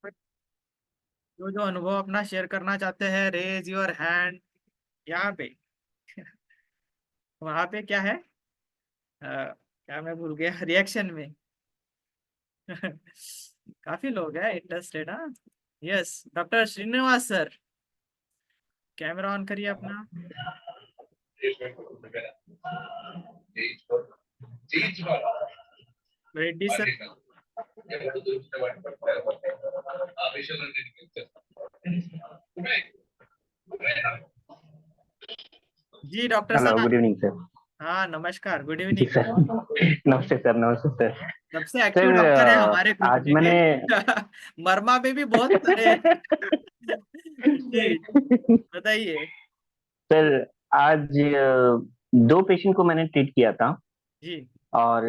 जो जो अनुभव अपना शेयर करना चाहते हैं, रेज योर हैंड यहाँ पे। वहां पे क्या है? क्या मैं भूल गया रिएक्शन में। काफी लोग हैं इंटरेस्टेड। हाँ, yes doctor Srinivas sir, camera on करिए अपना। रेड्डी सर। जी डॉक्टर हेलो, साहब। Good evening sir. हाँ नमस्कार, गुड जी इवनिंग। सर। नमस्ते सर, नमस्ते सर। सबसे एक्टिव सर डॉक्टर है हमारे ग्रुप आज में। मैंने मरमा में भी बहुत सारे हैं। जी बताइए। सर आज दो पेशेंट को मैंने ट्रीट किया था। जी। और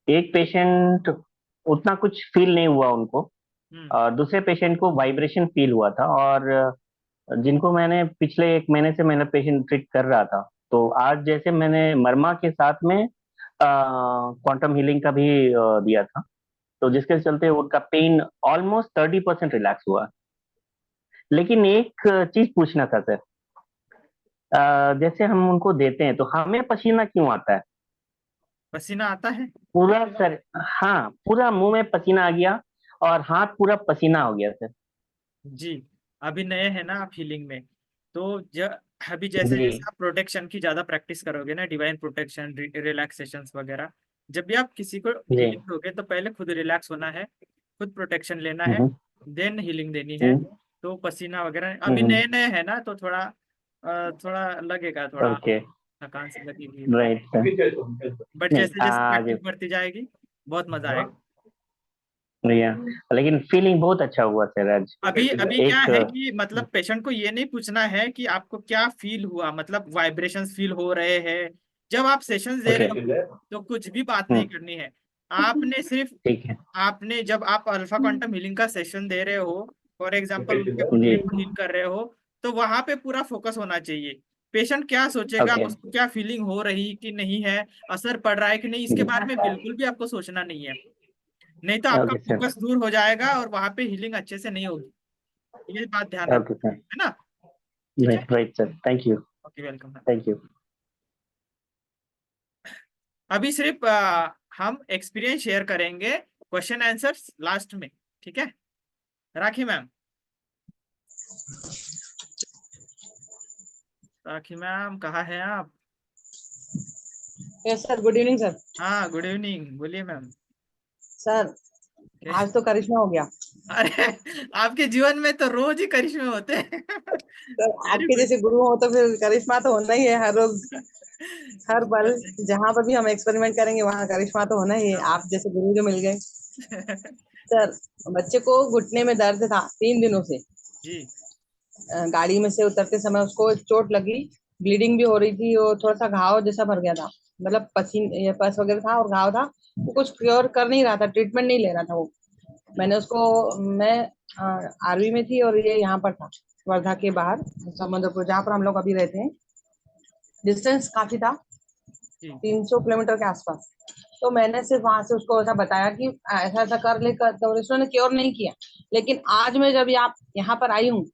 एक पेशेंट उतना कुछ फील नहीं हुआ उनको। हम्म। और दूसरे पेशेंट को वाइब्रेशन फील हुआ था। और जिनको मैंने पिछले एक महीने से मैंने पेशेंट ट्रीट कर रहा था, तो आज जैसे मैंने मरमा के साथ में क्वांटम हीलिंग का भी दिया था, तो जिसके चलते उनका पेन ऑलमोस्ट 30% रिलैक्स हुआ। लेकिन एक चीज पूछना था सर। जैसे हम उनको देते हैं तो हमें पसीना क्यों आता है? पसीना आता है? पूरा सर, हाँ, पूरा मुंह में पसीना आ गया और हाथ पूरा पसीना हो गया सर। जी। अभी नए हैं ना आप हीलिंग में, तो अभी जैसे जी। जैसे आप प्रोटेक्शन की ज्यादा प्रैक्टिस करोगे ना, डिवाइन प्रोटेक्शन, रिलैक्सेशंस वगैरह, जब भी आप किसी को जी। हीलिंग दोगे तो पहले खुद रिलैक्स होना है, खुद प्रोटेक्शन लेना है, हम्म। देन हीलिंग देनी है। हम्म। तो पसीना वगैरह अभी हम्म। नए नए है ना, तो थोड़ा थोड़ा लगेगा, थोड़ा ओके। थकान सी लगेगी, राइट सर। बट नहीं, जैसे जैसे आज प्रैक्टिस बढ़ती जाएगी बहुत मजा आएगा। भैया, लेकिन फीलिंग बहुत अच्छा हुआ सर आज। अभी अभी क्या एक है कि मतलब पेशेंट को ये नहीं पूछना है कि आपको क्या फील हुआ, मतलब वाइब्रेशंस फील हो रहे हैं। जब आप सेशंस दे ओके। रहे हो तो कुछ भी बात नहीं करनी है। आपने सिर्फ, ठीक है। आपने जब आप अल्फा क्वांटम हीलिंग का सेशन दे रहे हो, फॉर एग्जांपल उनके घुटने जी। को हील कर रहे हो, तो वहां पे पूरा फोकस होना चाहिए। पेशेंट क्या सोचेगा, ओके। उसको क्या फीलिंग हो रही कि नहीं है, असर पड़ रहा है कि नहीं, इसके बारे में बिल्कुल भी आपको सोचना नहीं है। नहीं तो आपका ओके सर। फोकस दूर हो जाएगा और वहां पे हीलिंग अच्छे से नहीं होगी। ये बात ध्यान रखना ओके सर। है ना। ठीक है। Right, right sir, thank you. Okay, welcome. Thank you. अभी सिर्फ हम एक्सपीरियंस शेयर करेंगे, क्वेश्चन आंसर्स लास्ट में। ठीक है, राखी मैम। राखी मैम कहाँ हैं आप? Yes sir, good evening sir. हाँ गुड इवनिंग, बोलिए मैम। सर आज तो करिश्मा हो गया। अरे आपके जीवन में तो रोज ही करिश्मे होते हैं। सर वेरी आपके गुड। जैसे गुरु हो तो फिर करिश्मा तो होना ही है हर रोज, हर पल। जहाँ पर भी हम एक्सपेरिमेंट करेंगे वहाँ करिश्मा तो होना ही है। आप जैसे गुरु जो मिल गए। सर बच्चे को घुटने में दर्द था 3 दिनों से। जी। गाड़ी में से उतरते समय उसको चोट लगी, ब्लीडिंग भी हो रही थी और थोड़ा सा घाव जैसा भर गया था। मतलब पसीने पस वगैरह था और घाव था। वो कुछ क्योर कर नहीं रहा था, ट्रीटमेंट नहीं ले रहा था वो। मैंने उसको, मैं आर्मी में थी और ये यहाँ पर था, वर्धा के बाहर समुद्रपुर, जहाँ पर हम लोग अभी रहते हैं। डिस्टेंस काफी था, जी। 300 किलोमीटर के आसपास। तो मैंने सिर्फ वहां से उसको ऐसा बताया कि ऐसा ऐसा कर ले कर, तो उसने क्योर नहीं किया। लेकिन आज मैं जब आप यहाँ पर आई हूँ,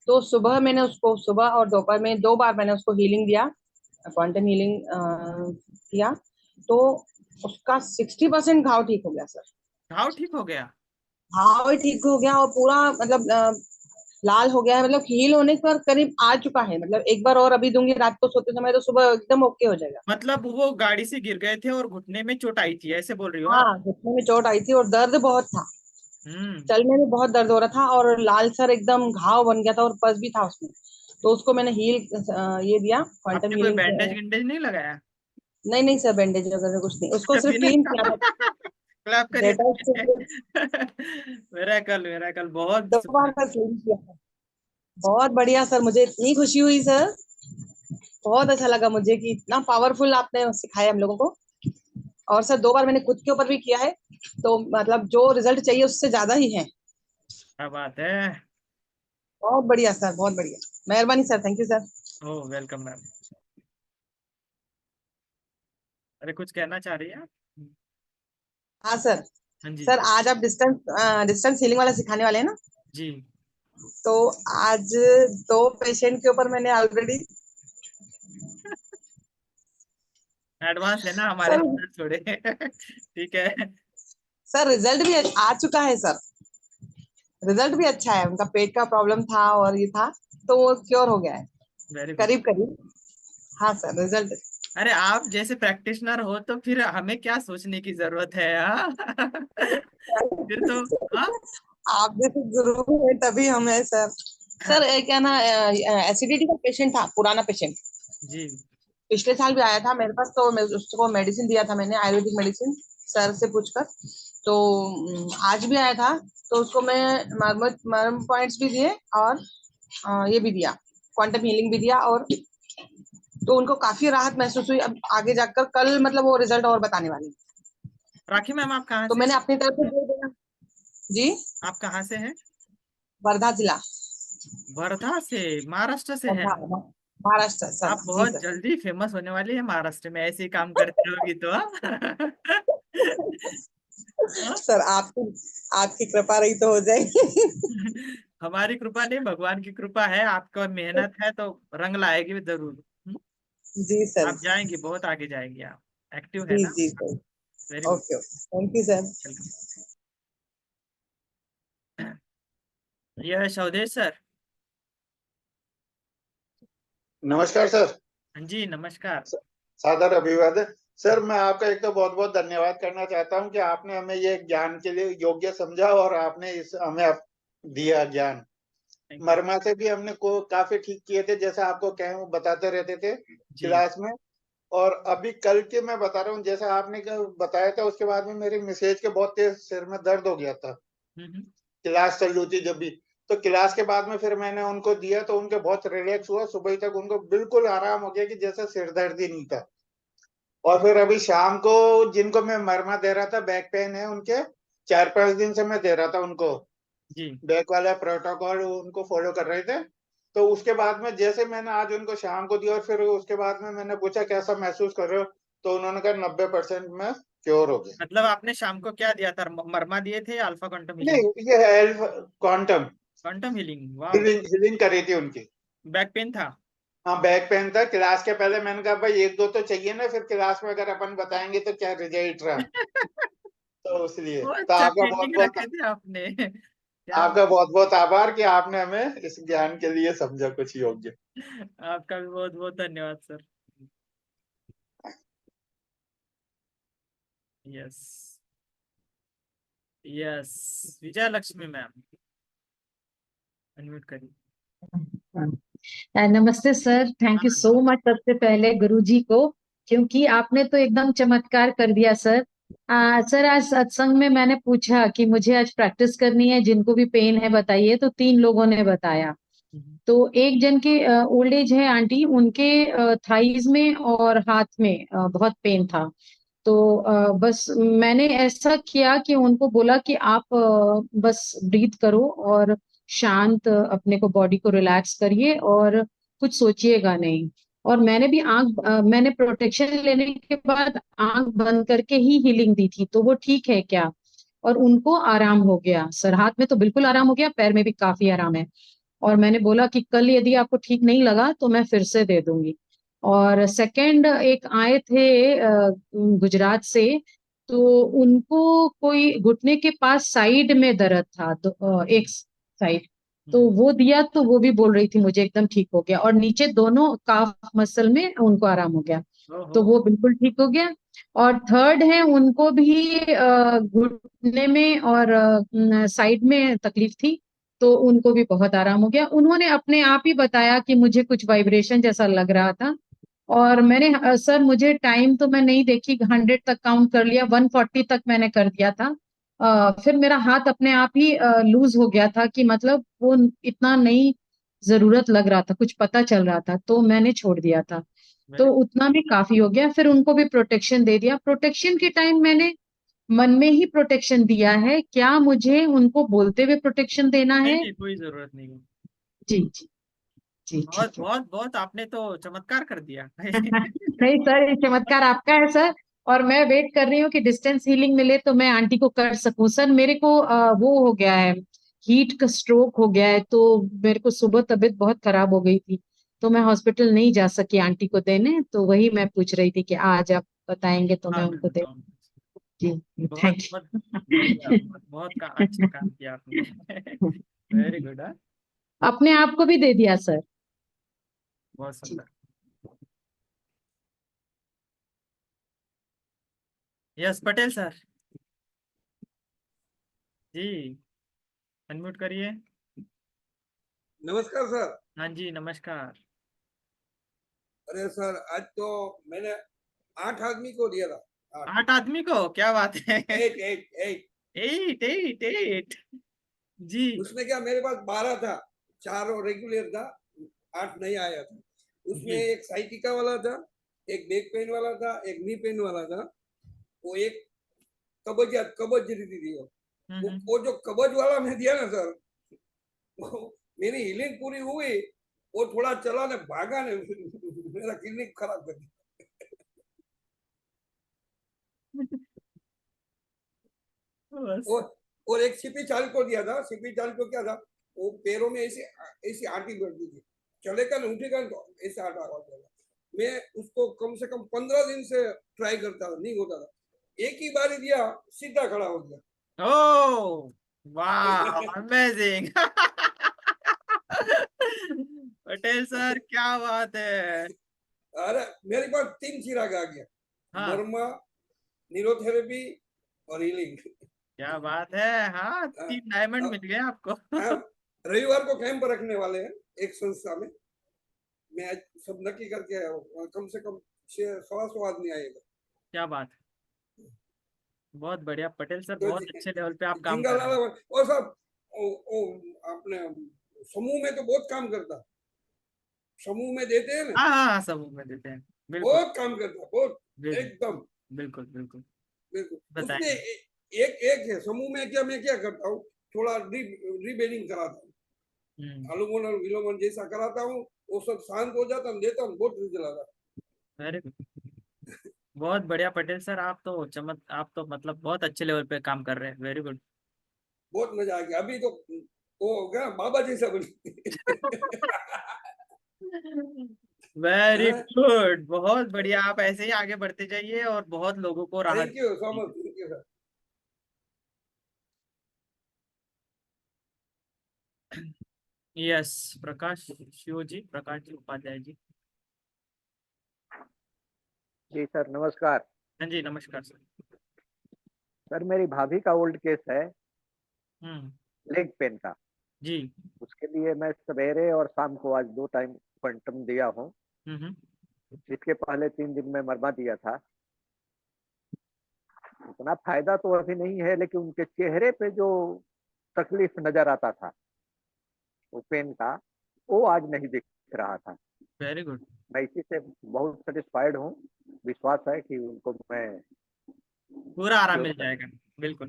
तो सुबह मैंने उसको, सुबह और दोपहर में 2 बार मैंने उसको हीलिंग दिया, क्वांटम हीलिंग किया। तो उसका 60% घाव ठीक हो गया सर। घाव ठीक हो गया? घाव ही ठीक हो गया और पूरा मतलब लाल हो गया है। मतलब हील होने पर करीब आ चुका है। मतलब एक बार और अभी दूंगी रात को सोते समय, तो सुबह एकदम ओके हो जाएगा। मतलब वो गाड़ी से गिर गए थे और घुटने में चोट आई थी, ऐसे बोल रही हो आप? हाँ, घुटने में चोट आई थी और दर्द बहुत था। हम्म। चलने में बहुत दर्द हो रहा था और लाल सर एकदम घाव बन गया था और पस भी था उसमें। तो उसको मैंने हील ये दिया, क्वांटम आपने कोई हीलिंग। बैंडेज विंडेज नहीं लगाया? नहीं नहीं सर, बैंडेज वगैरह कुछ नहीं, उसको सिर्फ बिना क्लीन किया था। क्लैप करिए। डेटॉल से मेरा कल बहुत 2 बार का क्लीन किया था। बहुत बढ़िया सर, मुझे इतनी खुशी हुई सर। बहुत अच्छा लगा मुझे कि इतना पावरफुल आपने सिखाया हम लोगों को। और सर 2 बार मैंने खुद के ऊपर भी किया है, तो मतलब जो रिजल्ट चाहिए उससे ज्यादा ही है। क्या बात है। बहुत बढ़िया सर, बहुत बढ़िया। मेहरबानी sir, thank you sir. Oh welcome ma'am. अरे कुछ कहना चाह रही है आप? हाँ सर। हाँ जी। सर आज आप डिस्टेंस डिस्टेंस हीलिंग वाला सिखाने वाले हैं ना? जी। तो आज 2 पेशेंट के ऊपर मैंने ऑलरेडी एडवांस है ना हमारे सर रिजल्ट थोड़े ठीक है। सर रिजल्ट भी आ चुका है सर। रिजल्ट भी अच्छा है, उनका पेट का प्रॉब्लम था और ये था, तो वो क्योर हो गया है वेरी गुड। करीब करीब। हाँ सर रिजल्ट। अरे आप जैसे प्रैक्टिशनर हो तो फिर हमें क्या सोचने की जरूरत है, हाँ फिर तो। हाँ। आप जैसे गुरु है तभी हम है सर। सर क्या ना, एसिडिटी का पेशेंट था, पुराना पेशेंट। जी। पिछले साल भी आया था मेरे पास, तो मैं उसको मेडिसिन दिया था मैंने, आयुर्वेदिक मेडिसिन, सर से पूछकर। तो आज भी आया था, तो उसको मैं मर्म पॉइंट्स भी दिए और ये भी दिया, क्वांटम हीलिंग भी दिया, और तो उनको काफी राहत महसूस हुई। अब आगे जाकर कल मतलब वो रिजल्ट और बताने वाली है। राखी मैम आप कहाँ तो से हैं? मैंने अपनी तरफ से दे दिया। जी। आप कहाँ से हैं? वर्धा जिला। वर्धा से, महाराष्ट्र से है? वर्धा महाराष्ट्र सर, आप जी बहुत सर। जल्दी फेमस होने वाली है महाराष्ट्र में, ऐसे ही काम करते रहोगी तो हाँ? हाँ? सर आपकी आपकी कृपा रही तो हो जाएगी। हमारी कृपा नहीं, भगवान की कृपा है, आपका मेहनत है तो रंग लाएगी जरूर। जी सर। आप जाएंगी, बहुत आगे जाएंगी आप। एक्टिव है जी ना। जी sir. Very good. Okay okay, thank you sir. यह है स्वदेश सर। नमस्कार सर। हाँ जी नमस्कार। सादर अभिवादन। सर मैं आपका एक तो बहुत बहुत धन्यवाद करना चाहता हूं कि आपने हमें ये ज्ञान के लिए योग्य समझा और आपने इस हमें दिया ज्ञान। Thank you. मरमा से भी हमने को काफी ठीक किए थे, जैसे आपको कहें वो बताते रहते थे जी। क्लास में। और अभी कल के मैं बता रहा हूँ, जैसा आपने बताया था उसके बाद में मेरी मिसेज के बहुत तेज सिर में दर्द हो गया था। हम्म। क्लास चल रही थी जब भी, तो क्लास के बाद में फिर मैंने उनको दिया तो उनके बहुत रिलैक्स हुआ, सुबह तक उनको बिल्कुल आराम हो गया कि जैसे सिर दर्द ही नहीं था। और फिर अभी शाम को जिनको मैं मरमा दे रहा था, बैक पेन है उनके, 4-5 दिन से मैं दे रहा था उनको जी। बैक वाला प्रोटोकॉल, उनको फॉलो कर रहे थे। तो उसके बाद में जैसे मैंने आज उनको शाम को दिया और फिर उसके बाद में मैंने पूछा कैसा महसूस कर रहे हो, तो उन्होंने कहा 90% में क्योर हो गया। मतलब आपने शाम को क्या दिया था, मरमा दिए थे या अल्फा क्वांटम हीलिंग? नहीं, ये हेल्थ क्वांटम क्वांटम हीलिंग, वाह। हीलिंग हीलिंग करी थी उनकी। बैक पेन था? हाँ बैक पेन था। क्लास के पहले मैंने कहा भाई एक दो तो चाहिए ना, फिर क्लास में अगर अपन बताएंगे तो क्या रिजल्ट रहा, तो इसलिए वो तो अच्छा आपका बहुत पेंडिंग बहुत रखे थे आपने क्या आपका बात। बहुत बहुत आभार कि आपने हमें इस ज्ञान के लिए समझा कुछ योग्य। आपका भी बहुत बहुत धन्यवाद सर। यस। यस। विजय लक्ष्मी मैम, अनम्यूट करिए। नमस्ते सर, थैंक यू सो हाँ। मच सबसे पहले गुरुजी को, क्योंकि आपने तो एकदम चमत्कार कर दिया सर। सर आज सत्संग में मैंने पूछा कि मुझे आज प्रैक्टिस करनी है, जिनको भी पेन है बताइए, तो 3 लोगों ने बताया। तो एक जन के ओल्ड एज है आंटी, उनके थाइज में और हाथ में बहुत पेन था। तो बस मैंने ऐसा किया कि उनको बोला कि आप बस ब्रीथ करो और शांत अपने को, बॉडी को रिलैक्स करिए और कुछ सोचिएगा नहीं। और मैंने भी मैंने प्रोटेक्शन लेने के बाद आंख बंद करके ही हीलिंग दी थी, तो वो ठीक है क्या? और उनको आराम हो गया सर, हाथ में तो बिल्कुल आराम हो गया, पैर में भी काफी आराम है। और मैंने बोला कि कल यदि आपको ठीक नहीं लगा तो मैं फिर से दे दूंगी। और सेकंड एक आए थे गुजरात से, तो उनको कोई घुटने के पास साइड में दर्द था, तो एक साइड, तो वो दिया, तो वो भी बोल रही थी मुझे एकदम ठीक हो गया, और नीचे दोनों काफ मसल में उनको आराम हो गया, ओहो। तो वो बिल्कुल ठीक हो गया। और थर्ड है, उनको भी घुटने में और साइड में तकलीफ थी, तो उनको भी बहुत आराम हो गया। उन्होंने अपने आप ही बताया कि मुझे कुछ वाइब्रेशन जैसा लग रहा था। और मैंने सर मुझे टाइम तो मैं नहीं देखी, 100 तक काउंट कर लिया, 140 तक मैंने कर दिया था। फिर मेरा हाथ अपने आप ही लूज हो गया था, कि मतलब वो इतना नहीं जरूरत लग रहा था, कुछ पता चल रहा था, तो मैंने छोड़ दिया था। तो वेरी। उतना भी काफी हो गया, फिर उनको भी प्रोटेक्शन दे दिया। प्रोटेक्शन के टाइम मैंने मन में ही प्रोटेक्शन दिया है, क्या मुझे उनको बोलते हुए प्रोटेक्शन देना नहीं है? नहीं, कोई जरूरत नहीं है। जी जी जी, बहुत ठीक है। बहुत बहुत आपने तो चमत्कार कर दिया नहीं सर, ये चमत्कार आपका है सर। और मैं वेट कर रही हूँ कि डिस्टेंस हीलिंग मिले तो मैं आंटी को कर सकूं। सर मेरे को वो हो गया है, हीट का स्ट्रोक हो गया है, तो मेरे को सुबह तबीयत बहुत खराब हो गई थी, तो मैं हॉस्पिटल नहीं जा सकी आंटी को देने, तो वही मैं पूछ रही थी कि आज आप बताएंगे तो मैं हाँ उनको मैम, दे। हाँ। जी, बहुत थैंक बहुत बढ़िया, अच्छा काम किया आपने। Very good. हाँ, यू। अपने आप को भी दे दिया सर। बहुत जी। सुंदर। यस पटेल सर जी, अनम्यूट करिए। नमस्कार सर। हाँ जी नमस्कार। अरे सर, आज तो मैंने 8 आदमी को दिया था। 8 8 आदमी को, क्या बात है। 8 8 8। 8 जी। उसमें क्या, मेरे पास 12 था, 4 और रेगुलर था, 8 नहीं आया था। उसमें जी। एक साइटिका वाला था, एक बैक पेन वाला था, एक नी पेन वाला था, वो एक कब्ज रीति थी। हम्म। वो जो कब्ज वाला मैं दिया ना सर, वो मेरी हीलिंग पूरी हुई, वो थोड़ा चला ने भागा ने मेरा क्लिनिक खराब कर दिया। बस। और एक सीपी चाल को दिया था। सीपी चाल को क्या था, वो पैरों में ऐसी ऐसी आटी बढ़ती थी, चलेगा ना उठेगा ना तो ऐसा आटा होता था। मैं उसको कम से कम 15 दिन से ट्राई करता था, नहीं होता था। एक ही बार ही दिया, सीधा खड़ा हो गया। ओ वाह, अमेजिंग। पटेल सर क्या बात है। अरे मेरे पास 3 चिराग आ गया, हाँ, मर्मा, न्यूरोथेरेपी और हीलिंग। क्या बात है। हाँ, 3 डायमंड मिल गए आपको। रविवार को कैंप रखने वाले हैं एक संस्था में। मैं आज सब नक्की करके आया हूँ, कम से कम 600-125 आदमी आएगा। क्या बात है, बहुत बढ़िया पटेल सर, तो बहुत अच्छे लेवल पे आप काम जिंगा कर रहे लाला हैं। और सब अपने समूह में तो बहुत काम करता, समूह में देते हैं ना, हाँ हाँ हाँ, सब में देते हैं। बिल्कुल बहुत काम करता, बहुत बिल्कुल एकदम। बिल्कुल बिल्कुल। बिल्कुल उसमें बताएंगे। एक एक है समूह में, क्या मैं क्या करता हूँ, थोड़ा रीबेडिंग कराता हूँ, हम्म। अनुलोमन और विलोमन जैसा कराता हूँ, वो सब शांत हो जाता हूँ, देता हूँ, बहुत रिजल्ट आता है। वेरी गुड, बहुत बढ़िया पटेल सर, आप तो मतलब बहुत अच्छे लेवल पे काम कर रहे हैं। Very good. बहुत मजा आ गया। अभी तो वो हो गया बाबा जैसा बनी। वेरी गुड, बहुत बढ़िया, आप ऐसे ही आगे बढ़ते जाइए और बहुत लोगों को राहत थैंक यू सो दीजिए। Much, thank you sir. Yes, Prakash Shiv ji, Prakash ji Upadhyay ji. जी सर नमस्कार। हाँ जी नमस्कार सर। सर मेरी भाभी का ओल्ड केस है, हम्म। लेग पेन का। जी। उसके लिए मैं सवेरे और शाम को आज 2 टाइम क्वांटम दिया हूँ। हम्म। इसके पहले 3 दिन में मरमा दिया था। उतना फायदा तो अभी नहीं है, लेकिन उनके चेहरे पे जो तकलीफ नजर आता था वो पेन का, वो आज नहीं दिख रहा था। Very good. मैं इसी से बहुत सेटिस्फाइड हूँ। विश्वास है कि उनको मैं पूरा आराम क्योर मिल कर, जाएगा। बिल्कुल।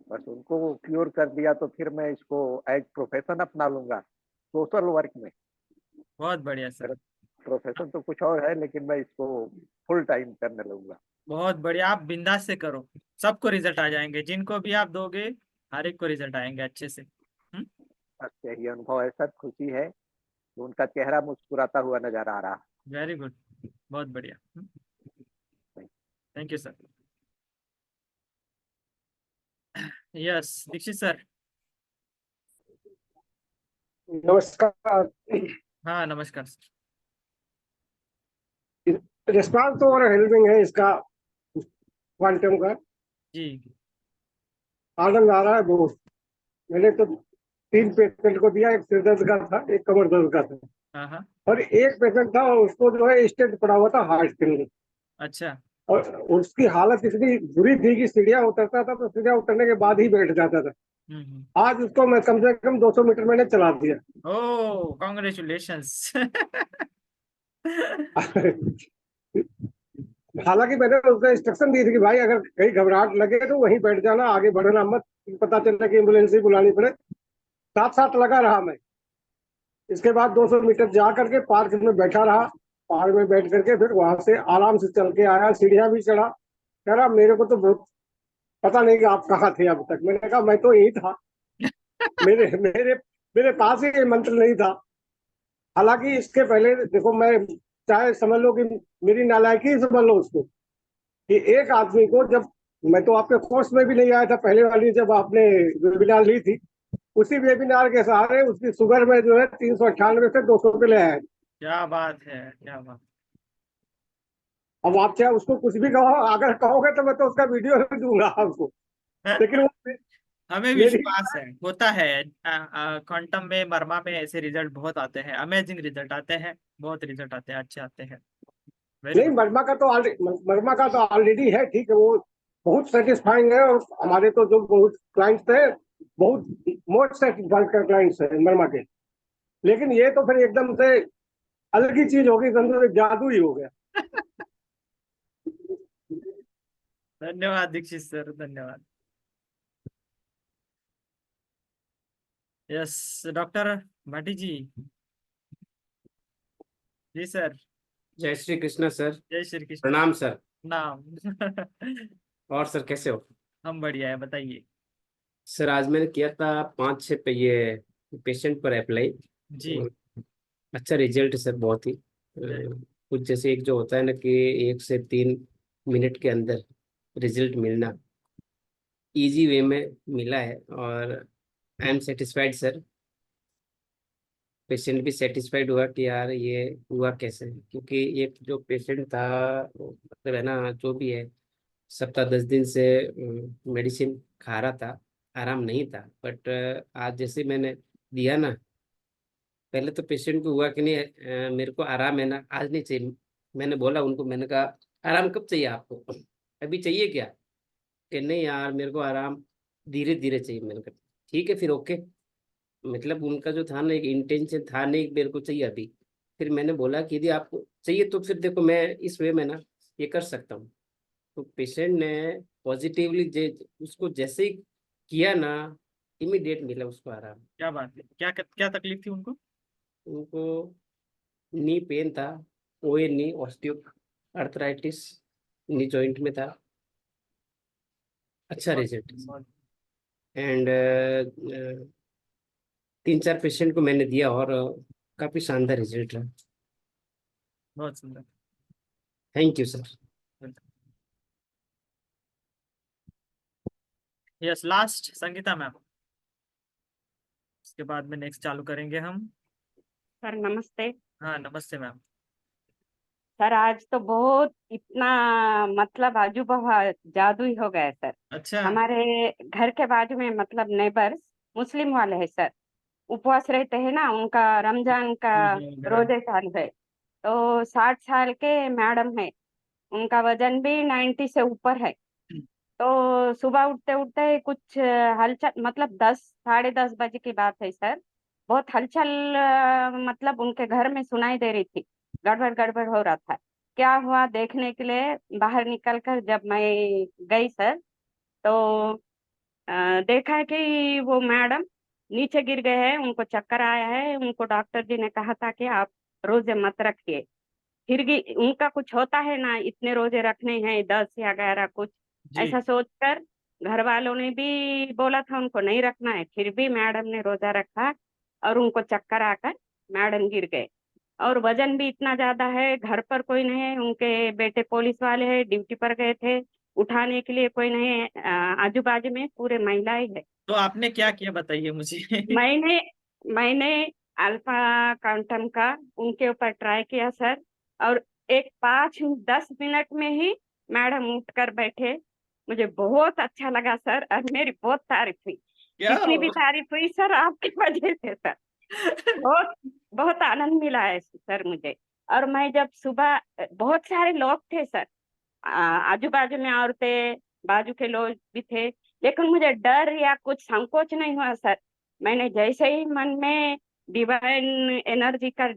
बस उनको क्योर कर दिया तो फिर मैं इसको एज प्रोफेशन अपना लूंगा सोशल वर्क में। बहुत बढ़िया सर। मेरा प्रोफेशन तो कुछ और है, लेकिन मैं इसको फुल टाइम करने लगूंगा। बहुत बढ़िया, आप बिंदास से करो, सबको रिजल्ट आ जाएंगे, जिनको भी आप दोगे हर एक को रिजल्ट आएंगे अच्छे से। बस यही अनुभव है सर, खुशी है कि उनका चेहरा मुस्कुराता हुआ नजर आ रहा वेरी गुड, बहुत बढ़िया। है। Thank you sir. Yes Dikshit sir. नमस्कार। हाँ नमस्कार सर। रिस्पांस तो और हेल्पिंग है इसका, क्वांटम का जी। आनंद आ रहा है बहुत। मैंने तो 3 पेशेंट को दिया, एक सिर दर्द का था, एक कमर दर्द का था, हाँ हाँ। और एक पेशेंट था उसको जो है स्टेंट पड़ा हुआ था हार्ट के लिए, अच्छा। और उसकी हालत इतनी बुरी थी कि सीढ़ियाँ उतरता था तो सीढ़ियाँ उतरने के बाद ही बैठ जाता था। हम्म। आज उसको मैं कम से कम 200 मीटर मैंने चला दिया। ओ कॉन्ग्रेचुलेशंस। हालांकि मैंने उसको इंस्ट्रक्शन दी थी कि भाई अगर कहीं घबराहट लगे तो वहीं बैठ जाना, आगे बढ़ना मत, पता चला कि एम्बुलेंस ही बुलानी पड़े। साथ साथ लगा रहा मैं। इसके बाद 200 मीटर जा करके पार्क में बैठा रहा। पार्क में बैठ करके फिर वहां से आराम से चल के आया, सीढ़ियां भी चढ़ा। कह रहा मेरे को तो बहुत पता नहीं कि आप कहाँ थे अब तक। मैंने कहा मैं तो यही था। मेरे मेरे मेरे पास ही ये मंत्र नहीं था। हालांकि इसके पहले देखो, मैं चाहे समझ लो कि मेरी नालायकी ही समझ लो उसको, कि एक आदमी को जब, मैं तो आपके कोर्स में भी नहीं आया था पहले वाली जब आपने वेबिनार ली थी, उसी वेबिनार के सहारे उसकी शुगर में जो है 398 से 200 पे ले आया। क्या बात है, क्या बात। अब आप चाहे उसको कुछ भी कहो, अगर कहोगे तो मैं तो उसका वीडियो भी दूंगा आपको, लेकिन वो हमें मेरी विश्वास है, होता है। क्वांटम में, मरमा में ऐसे रिजल्ट बहुत आते हैं, अमेजिंग रिजल्ट आते हैं, बहुत रिजल्ट आते हैं, अच्छे आते हैं। वेरी नहीं, गुड। मरमा का तो ऑलरेडी है, ठीक है, वो बहुत सेटिस्फाइंग है, और हमारे तो जो बहुत क्लाइंट्स थे, बहुत मोस्ट सेटिस्फाइड का क्लाइंट्स है मरमा के। लेकिन ये तो फिर एकदम से अलग ही चीज होगी, समझो एक जादू ही हो गया। धन्यवाद दीक्षित सर, धन्यवाद। यस डॉक्टर भाटी जी। जी सर। जय श्री कृष्ण सर। जय श्री कृष्ण। प्रणाम सर। नाम। और सर कैसे हो? हम बढ़िया है, बताइए। सर आज मैंने किया था 5-6 पे ये पेशेंट पर अप्लाई। जी। अच्छा रिजल्ट सर, बहुत ही कुछ जैसे एक जो होता है ना कि 1 से 3 मिनट के अंदर रिजल्ट मिलना, इजी वे में मिला है और I am satisfied sir. Patient भी सेटिस्फाइड हुआ कि यार ये हुआ कैसे, क्योंकि एक जो पेशेंट था वो मतलब है ना जो भी है, सप्ताह 10 दिन से मेडिसिन खा रहा था, आराम नहीं था। बट आज जैसे मैंने दिया ना, पहले तो पेशेंट को हुआ कि नहीं मेरे को आराम है ना, आज नहीं चाहिए। मैंने बोला उनको, मैंने कहा आराम कब चाहिए आपको, अभी चाहिए क्या? कि नहीं यार मेरे को आराम धीरे धीरे चाहिए। मैंने कहा ठीक है फिर ओके। मतलब उनका जो था ना एक इंटेंशन था नहीं मेरे को चाहिए अभी। फिर मैंने बोला कि यदि आपको चाहिए तो फिर देखो मैं इस वे में ना ये कर सकता हूँ। तो पेशेंट ने पॉजिटिवली उसको जैसे ही किया ना, इमीडिएट मिला उसको आराम। क्या बात है, क्या क्या तकलीफ थी उनको? उनको नी पेन था, ओए नी ऑस्टियो आर्थराइटिस, नी जॉइंट में था। अच्छा रिजल्ट। बहुत एंड 3-4 पेशेंट को मैंने दिया और काफी शानदार रिजल्ट रहा। बहुत सुंदर। Thank you sir. Yes last Sangeeta ma'am, उसके बाद में नेक्स्ट चालू करेंगे हम। सर नमस्ते। हाँ नमस्ते मैम। सर आज तो बहुत इतना मतलब अजूबा जादू ही हो गया है सर। अच्छा। हमारे घर के बाजू में मतलब नेबर्स मुस्लिम वाले हैं सर, उपवास रहते हैं ना, उनका रमजान का रोजे चालू है। तो 60 साल के मैडम है, उनका वजन भी 90 से ऊपर है। तो सुबह उठते उठते कुछ हलचल, मतलब 10 साढ़े 10 बजे की बात है सर। बहुत हलचल मतलब उनके घर में सुनाई दे रही थी, गड़बड़ गड़बड़ हो रहा था। क्या हुआ देखने के लिए बाहर निकल कर जब मैं गई सर, तो देखा कि वो मैडम नीचे गिर गए हैं, उनको चक्कर आया है। उनको डॉक्टर जी ने कहा था कि आप रोजे मत रखिए। फिर भी उनका कुछ होता है ना, इतने रोजे रखने हैं 10 या 11 कुछ, जी। ऐसा सोचकर घर वालों ने भी बोला था उनको नहीं रखना है। फिर भी मैडम ने रोजा रखा और उनको चक्कर आकर मैडम गिर गए। और वजन भी इतना ज्यादा है, घर पर कोई नहीं है, उनके बेटे पुलिस वाले हैं, ड्यूटी पर गए थे, उठाने के लिए कोई नहीं है। आजू बाजू में पूरे महिलाएं है। तो आपने क्या किया बताइए मुझे। मैंने मैंने अल्फा क्वांटम का उनके ऊपर ट्राई किया सर, और एक 5-10 मिनट में ही मैडम उठ कर बैठे। मुझे बहुत अच्छा लगा सर, और मेरी बहुत तारीफ हुई। क्या जितनी भी तारीफ हुई सर आपकी वजह से सर, बहुत बहुत आनंद मिला है सर मुझे। और मैं जब सुबह, बहुत सारे लोग थे सर, आजू बाजू में औरतें, बाजू के लोग भी थे, लेकिन मुझे डर या कुछ संकोच नहीं हुआ सर। मैंने जैसे ही मन में डिवाइन एनर्जी का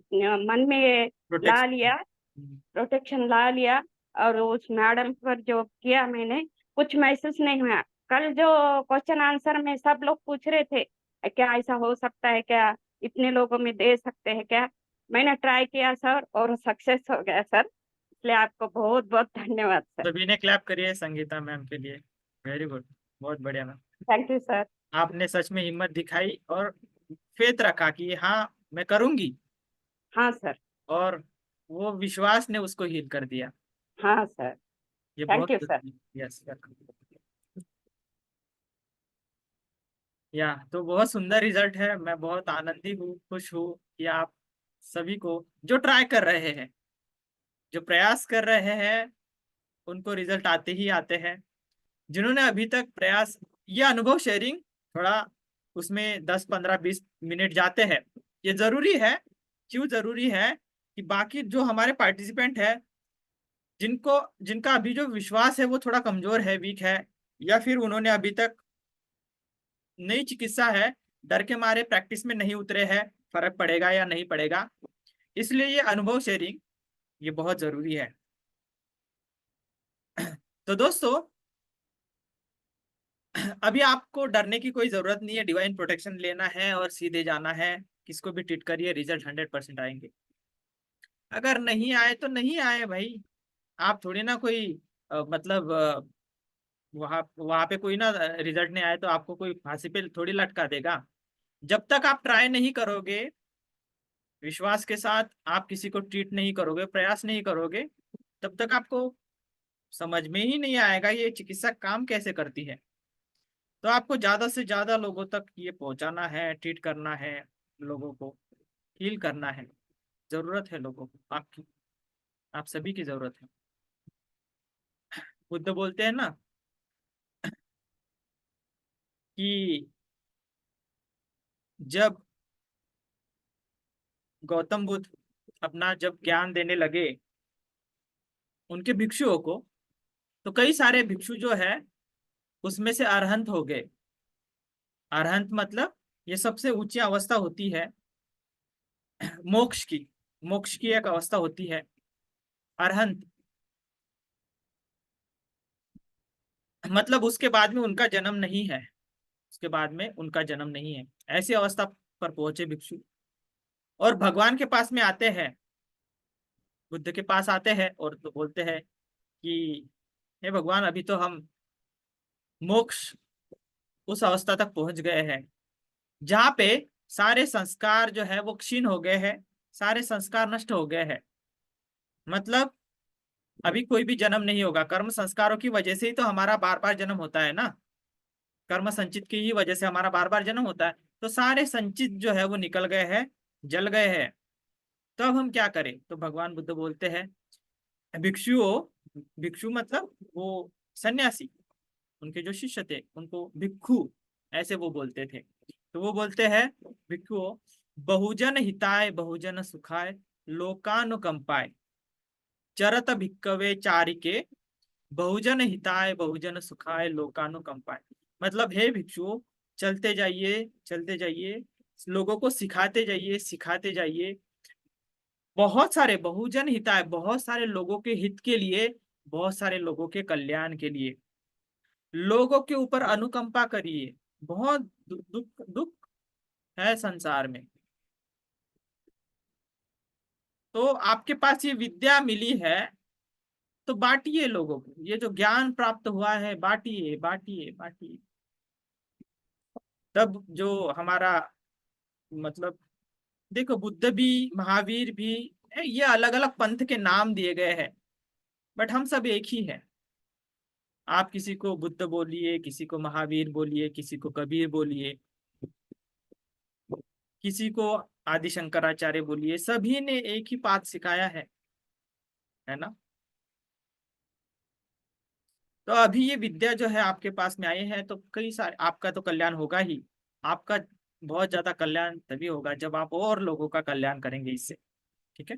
मन में ला लिया, प्रोटेक्शन ला लिया, और उस मैडम पर जो किया मैंने, कुछ महसूस नहीं हुआ। कल जो क्वेश्चन आंसर में सब लोग पूछ रहे थे क्या ऐसा हो सकता है, क्या इतने लोगों में दे सकते हैं क्या, मैंने ट्राई किया सर और सक्सेस हो गया सर। इसलिए आपको बहुत बहुत धन्यवाद सर। सभी ने क्लैप करिए संगीता मैम के लिए। वेरी गुड, बहुत बढ़िया मैम। Thank you sir. आपने सच में हिम्मत दिखाई और फेथ रखा कि हाँ मैं करूंगी, हाँ सर। और वो विश्वास ने उसको हील कर दिया। हाँ सर। ये थैंक बहुत यू सर। यस। या तो बहुत सुंदर रिजल्ट है। मैं बहुत आनंदित हूँ, खुश हूँ कि आप सभी को जो ट्राई कर रहे हैं, जो प्रयास कर रहे हैं, उनको रिजल्ट आते ही आते हैं। जिन्होंने अभी तक प्रयास, ये अनुभव शेयरिंग थोड़ा उसमें 10 15 20 मिनट जाते हैं, ये जरूरी है। क्यों जरूरी है कि बाकी जो हमारे पार्टिसिपेंट है, जिनका अभी जो विश्वास है वो थोड़ा कमजोर है, वीक है, या फिर उन्होंने अभी तक नई चिकित्सा है, डर के मारे प्रैक्टिस में नहीं उतरे हैं, फर्क पड़ेगा या नहीं पड़ेगा, इसलिए ये अनुभव शेयरिंग ये बहुत जरूरी है। तो दोस्तों, अभी आपको डरने की कोई जरूरत नहीं है, डिवाइन प्रोटेक्शन लेना है और सीधे जाना है। किसको भी ट्रीट करिए, रिजल्ट 100% आएंगे। अगर नहीं आए तो नहीं आए भाई, आप थोड़ी ना कोई मतलब वहां वहां पे कोई ना रिजल्ट नहीं आए तो आपको कोई फांसी पे थोड़ी लटका देगा। जब तक आप ट्राई नहीं करोगे, विश्वास के साथ आप किसी को ट्रीट नहीं करोगे, प्रयास नहीं करोगे, तब तक आपको समझ में ही नहीं आएगा ये चिकित्सा काम कैसे करती है। तो आपको ज्यादा से ज्यादा लोगों तक ये पहुंचाना है, ट्रीट करना है, लोगों को हील करना है। जरूरत है लोगों को आपकी, आप सभी की जरूरत है। बुद्ध बोलते हैं ना कि जब गौतम बुद्ध अपना जब ज्ञान देने लगे उनके भिक्षुओं को, तो कई सारे भिक्षु जो है उसमें से अरहंत हो गए। अरहंत मतलब ये सबसे ऊंची अवस्था होती है मोक्ष की। मोक्ष की एक अवस्था होती है अरहंत, मतलब उसके बाद में उनका जन्म नहीं है, उसके बाद में उनका जन्म नहीं है। ऐसी अवस्था पर पहुंचे भिक्षु और भगवान के पास में आते हैं, बुद्ध के पास आते हैं और तो बोलते हैं कि हे भगवान, अभी तो हम मोक्ष उस अवस्था तक पहुंच गए हैं जहाँ पे सारे संस्कार जो है वो क्षीण हो गए हैं, सारे संस्कार नष्ट हो गए हैं। मतलब अभी कोई भी जन्म नहीं होगा। कर्म संस्कारों की वजह से ही तो हमारा बार बार जन्म होता है ना, कर्म संचित की ही वजह से हमारा बार बार जन्म होता है। तो सारे संचित जो है वो निकल गए हैं, जल गए हैं। तो अब हम क्या करें? तो भगवान बुद्ध बोलते हैं भिक्षुओं, भिक्षु मतलब वो सन्यासी, उनके जो शिष्य थे उनको भिक्षु ऐसे वो बोलते थे। तो वो बोलते हैं भिक्षुओं, बहुजन हिताय बहुजन सुखाय लोकानुकंपाय चरत भिक्कवे चारिके बहुजन हिताय बहुजन सुखाय लोकानुकंपाय। मतलब हे भिक्षुओं, चलते जाइए, लोगों को सिखाते जाइए, सिखाते जाइए। बहुत सारे बहुजन हिताय, बहुत सारे लोगों के हित के लिए, बहुत सारे लोगों के कल्याण के लिए लोगों के ऊपर अनुकंपा करिए। बहुत दुख दुख है संसार में, तो आपके पास ये विद्या मिली है तो बांटिए लोगों को। ये जो ज्ञान प्राप्त हुआ है बांटिए बांटिए बांटिए। तब जो हमारा मतलब, देखो बुद्ध भी महावीर भी, ये अलग अलग पंथ के नाम दिए गए हैं, बट हम सब एक ही है। आप किसी को बुद्ध बोलिए, किसी को महावीर बोलिए, किसी को कबीर बोलिए, किसी को आदि शंकराचार्य बोलिए, सभी ने एक ही पाठ सिखाया है ना। तो अभी ये विद्या जो है आपके पास में आई है तो कई सारे, आपका तो कल्याण होगा ही। आपका बहुत ज्यादा कल्याण तभी होगा जब आप और लोगों का कल्याण करेंगे इससे। ठीक है।